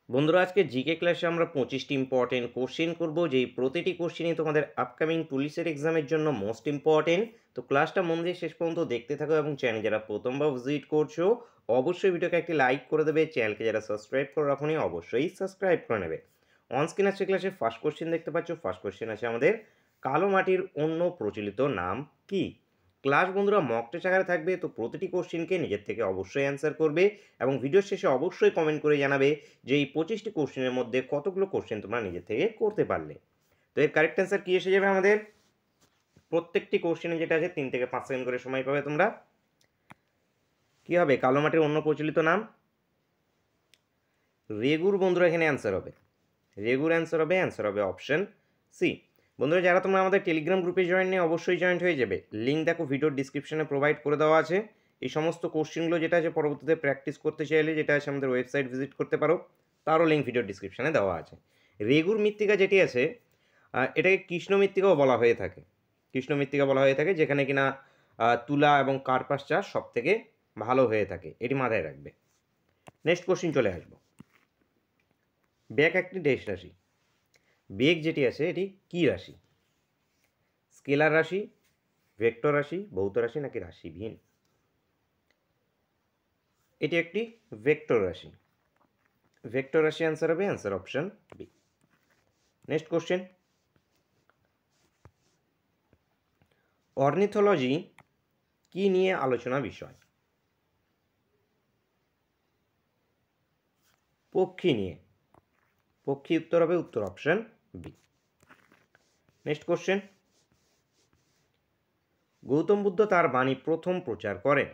বন্ধুরা আজকে জিকে ক্লাসে আমরা 25টি ইম্পর্টেন্ট কোশ্চেন করব, যেই প্রতিটি কোশ্চেনই তোমাদের আপকামিং পুলিশের এক্সামের জন্য মোস্ট ইম্পর্টেন্ট। তো ক্লাসটা মন দিয়ে শেষ পর্যন্ত দেখতে থাকো এবং চ্যানেল যারা প্রথমবার ভিজিট করছো অবশ্যই ভিডিওকে একটি লাইক করে দেবে। চ্যানেলকে যারা সাবস্ক্রাইব করে রাখোনি অবশ্যই সাবস্ক্রাইব করে নেবে। অন স্ক্রিন আছে ক্লাসে ফার্স্ট কোশ্চেন দেখতে পাচ্ছ। ফার্স্ট কোশ্চেন আছে আমাদের, কালো মাটির অন্য প্রচলিত নাম কি? ক্লাস বন্ধুরা মক টেস্ট আকারে থাকবে, তো প্রতিটি কোশ্চেনকে নিজের থেকে অবশ্যই অ্যান্সার করবে এবং ভিডিওর শেষে অবশ্যই কমেন্ট করে জানাবে যে এই 25টি কোশ্চেনের মধ্যে কতগুলো কোশ্চেন তোমরা নিজের থেকে করতে পারলে। তো এর কারেক্ট অ্যান্সার কী এসে যাবে আমাদের? প্রত্যেকটি কোশ্চেনে যেটা আছে 3 থেকে 5 সেকেন্ড করে সময় পাবে তোমরা। কী হবে কালো মাটির অন্য প্রচলিত নাম? রেগুর বন্ধুরা এখানে অ্যান্সার হবে। রেগুর অ্যান্সার হবে অপশন সি। বন্ধুরা যারা তোমরা আমাদের টেলিগ্রাম গ্রুপে জয়েন নিয়ে অবশ্যই জয়েন্ট হয়ে যাবে, লিঙ্ক দেখো ভিডিওর ডিসক্রিপশনে প্রোভাইড করে দেওয়া আছে। এই সমস্ত কোশ্চেনগুলো যেটা আছে পরবর্তীতে প্র্যাকটিস করতে চাইলে যেটা আছে আমাদের ওয়েবসাইট ভিজিট করতে পারো, তারও লিঙ্ক ভিডিওর ডিসক্রিপশনে দেওয়া আছে। রেগুর মৃত্তিকা যেটি আছে এটাকে কৃষ্ণ মৃত্তিকাও বলা হয়ে থাকে। কৃষ্ণ মৃত্তিকা বলা হয়ে থাকে, যেখানে কিনা তুলা এবং কার্পাস চাষ সব থেকে ভালো হয়ে থাকে, এটি মাথায় রাখবে। নেক্সট কোশ্চেন চলে আসবো। বেগ একটি ড্যাশ রাশি। বেগ যেটি আছে এটি কি রাশি? স্কেলার রাশি, ভেক্টর রাশি, ভৌত রাশি নাকি রাশিহীন? এটি একটি ভেক্টর রাশি। ভেক্টর রাশি অ্যান্সার হবে answer option B. Next question, ornithology কি নিয়ে আলোচনা বিষয়? পক্ষী নিয়ে। পক্ষী উত্তর হবে উত্তর option B. Next question, Gautam Buddha তার বাণী প্রথম প্রচার করেন?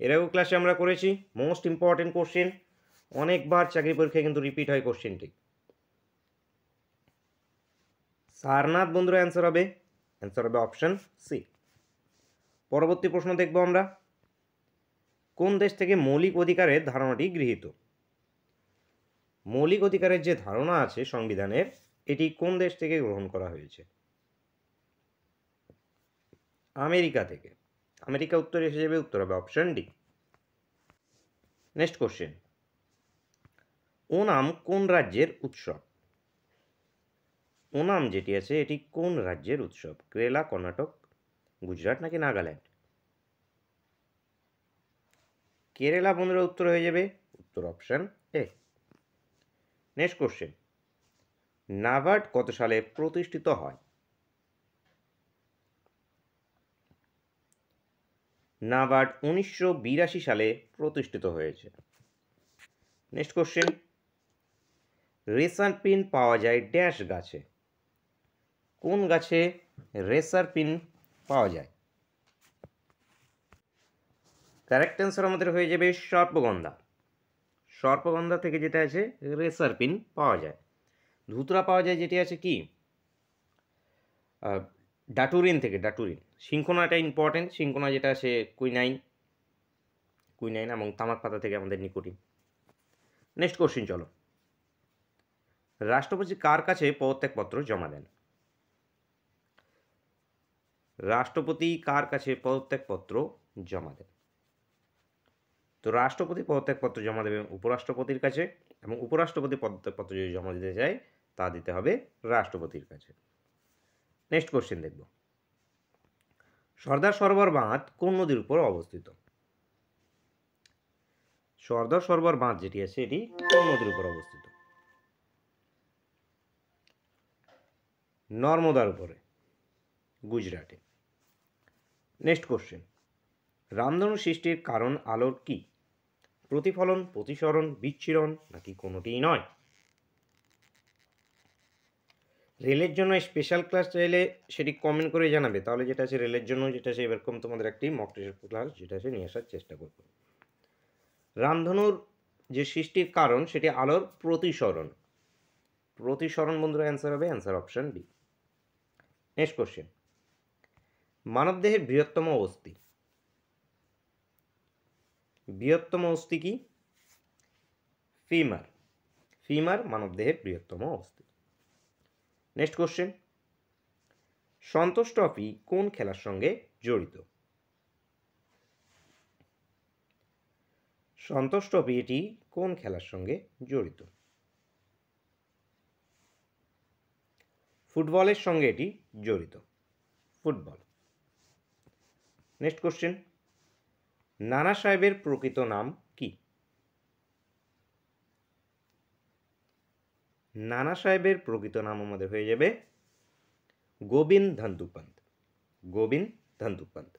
এর আগেও ক্লাসে আমরা করেছি, মোস্ট ইম্পর্টেন্ট কোশ্চেন, অনেকবার চাকরি পরীক্ষায় কিন্তু রিপিট হয় কোশ্চেনটি। সারনাথ বন্ধুরা অ্যান্সার হবে অপশন সি। পরবর্তী প্রশ্ন দেখব আমরা, কোন দেশ থেকে মৌলিক অধিকারের ধারণাটি গৃহীত? মৌলিক অধিকারের যে ধারণা আছে সংবিধানের, এটি কোন দেশ থেকে গ্রহণ করা হয়েছে? আমেরিকা থেকে। আমেরিকা উত্তর এসে যাবে, উত্তর হবে option D. Next question, Onam কোন রাজ্যের উৎসব? ওনাম যেটি আছে এটি কোন রাজ্যের উৎসব? কেরালা, কর্ণাটক, গুজরাট নাকি নাগাল্যান্ড? কেরালা বন্ধুরা উত্তর হয়ে যাবে উত্তর option A. Next question, NABARD কত সালে প্রতিষ্ঠিত হয়? নাবার্ড 1982 সালে প্রতিষ্ঠিত হয়েছে। নেক্সট কোশ্চেন, রেসার পিন পাওয়া যায় ড্যাশ গাছে? কোন গাছে রেসার পিন পাওয়া যায়? কারেক্ট অ্যান্সার আমাদের হয়ে যাবে সর্পগন্ধা। সর্পগন্ধা থেকে যেটা আছে রেসার পিন পাওয়া যায়। ধুতরা পাওয়া যায় যেটি আছে কি ডাটুরিন থেকে। ডাটুরিন। সিংকোনাটা ইম্পর্টেন্ট, সিংকোনা যেটা আছে কুইনাইন এবং তামাক পাতা থেকে আমাদের নিকোটিন। নেক্সট কোশ্চিন চলো, রাষ্ট্রপতি কার কাছে পদত্যাগপত্র জমা দেন? রাষ্ট্রপতি কার কাছে পদত্যাগপত্র জমা দেন? তো রাষ্ট্রপতি পদত্যাগপত্র জমা দেবে উপরাষ্ট্রপতির কাছে, এবং উপরাষ্ট্রপতি পদত্যাগপত্র যদি জমা দিতে চায় তা দিতে হবে রাষ্ট্রপতির কাছে। নেক্সট কোশ্চেন দেখব, সর্দার সরোবর বাঁধ কোন নদীর উপর অবস্থিত? সর্দার সরোবর বাঁধ যেটি আছে এটি কোন নদীর উপর অবস্থিত? নর্মদার উপরে, গুজরাটে। নেক্সট কোশ্চেন, রামধনু সৃষ্টির কারণ আলোর কি? প্রতিফলন, প্রতিসরণ, বিচ্ছিরণ নাকি কোনোটিই নয়? রেলের জন্য স্পেশাল ক্লাস চাইলে সেটি কমেন্ট করে জানাবে, তাহলে যেটা আছে রেলের জন্য যেটা আছে এরকম তোমাদের একটি মক টেস্ট ক্লাস যেটা আছে নিয়ে আসার চেষ্টা করব। রামধনুর যে সৃষ্টির কারণ সেটি আলোর প্রতিসরণ। প্রতিসরণ বন্ধুরা অ্যান্সার হবে answer option B. Next question, মানবদেহের বৃহত্তম অস্থি। বৃহত্তম অস্থি কি? ফিমার। ফিমার মানবদেহের বৃহত্তম অস্থি। নেক্সট কোশ্চেন, সন্তোষ ট্রফি কোন খেলার সঙ্গে জড়িত? সন্তোষ ট্রফি এটি কোন খেলার সঙ্গে জড়িত? ফুটবলের সঙ্গে এটি জড়িত, ফুটবল। নেক্সট কোশ্চেন, নানা সাহেবের প্রকৃত নাম কি? নানা সাহেবের প্রকৃত নাম আমাদের হয়ে যাবে গোবিন্দ ধান্দুকপান্ত, গোবিন্দ ধান্দুকপান্ত।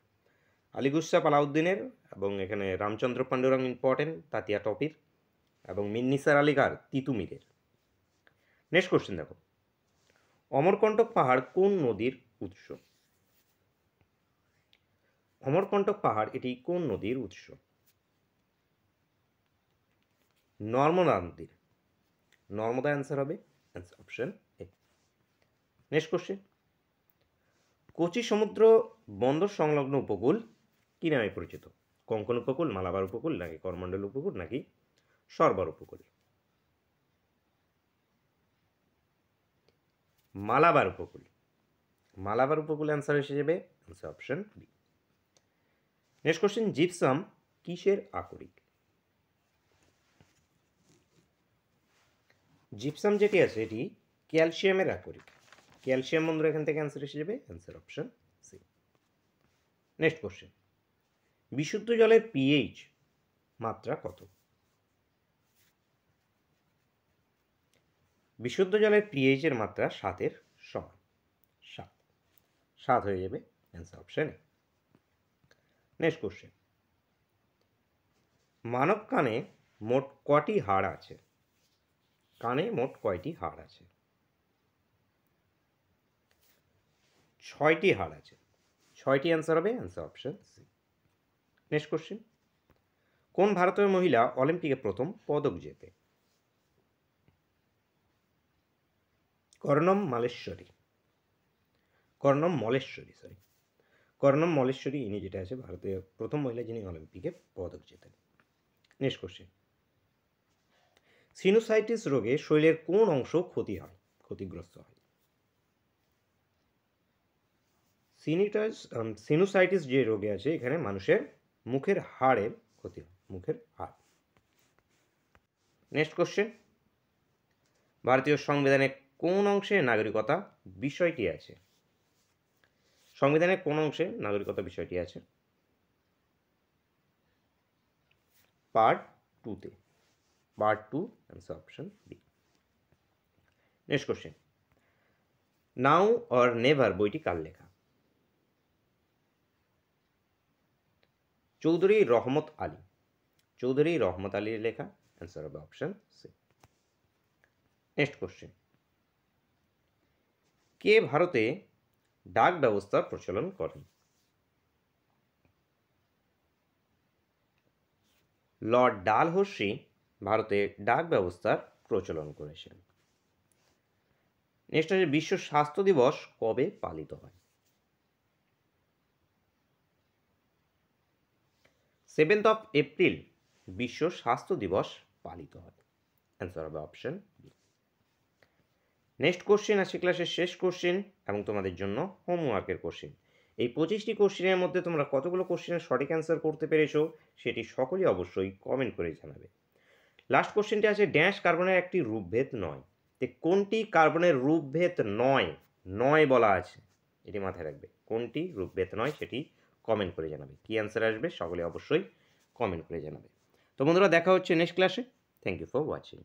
আলী গুসরাফ আলাউদ্দিনের এবং এখানে রামচন্দ্র পাণ্ডুরং ইম্পর্টেন্ট, তাতিয়া টপির, এবং মীর নিসার আলী খাঁর তিতুমিরের। নেক্সট কোশ্চেন দেখো, অমরকণ্টক পাহাড় কোন নদীর উৎস? অমরকণ্টক পাহাড় এটি কোন নদীর উৎস? নর্মদা নদীর, নর্মদা অ্যান্সার হবে, option A. Next question, Kochi সমুদ্র বন্দর সংলগ্ন উপকূল কি নামে পরিচিত? কোঙ্কণ উপকূল, মালাবার উপকূল, নাকি করমণ্ডল উপকূল, নাকি সরবর উপকূল? মালাবার উপকূল, মালাবার উপকূল অ্যান্সার এসে যাবে, answer option B. Next question, gypsum কিসের আকরিক? জিপসাম যেটি আছে এটি ক্যালসিয়ামের আকরিক, ক্যালসিয়াম বন্ধুরা এখান থেকে অ্যান্সার এসে যাবে, answer option C. Next question, বিশুদ্ধ জলের পিএইচ মাত্রা কত? বিশুদ্ধ জলের পিএইচ এর মাত্রা 7-এর সমান, 7 হয়ে যাবে, answer option A. Next question, মানব কানে মোট কটি হাড় আছে? কানে মোট কয়টি হাড় আছে? 6টি হাড় আছে, 6টি অ্যান্সার হবে, answer option C. Next question, কোন ভারতীয় মহিলা অলিম্পিকে প্রথম পদক জেতে? কর্ণম মালেশ্বরী, কর্ণম মলেশ্বরী, সরি, কর্ণম মলেশ্বরী ইনি যেটা আছে ভারতীয় প্রথম মহিলা যিনি অলিম্পিকে পদক জেতেন। নেক্সট কোশ্চেন, সিনুসাইটিস রোগে শরীরের কোন অংশ ক্ষতি হয়, ক্ষতিগ্রস্ত হয়? সিনুসাইটিস যে রোগে আছে এখানে মানুষের মুখের হাড়ের ক্ষতি হয়, মুখের হাড়। নেক্সট কোশ্চেন, ভারতীয় সংবিধানে কোন অংশে নাগরিকতা বিষয়টি আছে? সংবিধানের কোন অংশে নাগরিকতা বিষয়টি আছে? পার্ট 2-তে, part 2, answer option B. Next question, now or never বইটি কার লেখা? চৌধুরী রহমত আলী, চৌধুরী রহমত আলীর লেখা, অ্যান্সার হবে অপশন সি। নেক্সট কোশ্চেন, কে ভারতে ডাক ব্যবস্থার প্রচলন করেন? লর্ড ডালহৌসি ভারতে ডাক ব্যবস্থার প্রচলন করেছেন। নেক্সট হচ্ছে, বিশ্ব স্বাস্থ্য দিবস কবে পালিত হয়? 7th of এপ্রিল বিশ্ব স্বাস্থ্য দিবস পালিত হয়, অ্যান্সার হবে অপশন বি। নেক্সট কোশ্চেন আছে ক্লাসের শেষ কোশ্চেন এবং তোমাদের জন্য হোমওয়ার্কের কোশ্চেন। এই 25টি কোশ্চেনের মধ্যে তোমরা কতগুলো কোশ্চেনের সঠিক অ্যান্সার করতে পেরেছো সেটি সকলেই অবশ্যই কমেন্ট করে জানাবে। লাস্ট কোশ্চেনটি আছে, ড্যাশ কার্বনের একটি রূপভেদ নয়, তো কোনটি কার্বনের রূপভেদ নয়, নয় বলা আছে, এটি মাথায় রাখবে, কোনটি রূপভেদ নয় সেটি কমেন্ট করে জানাবে। কি অ্যান্সার আসবে সকলে অবশ্যই কমেন্ট করে জানাবে। তো বন্ধুরা দেখা হচ্ছে নেক্সট ক্লাসে। Thank you for watching.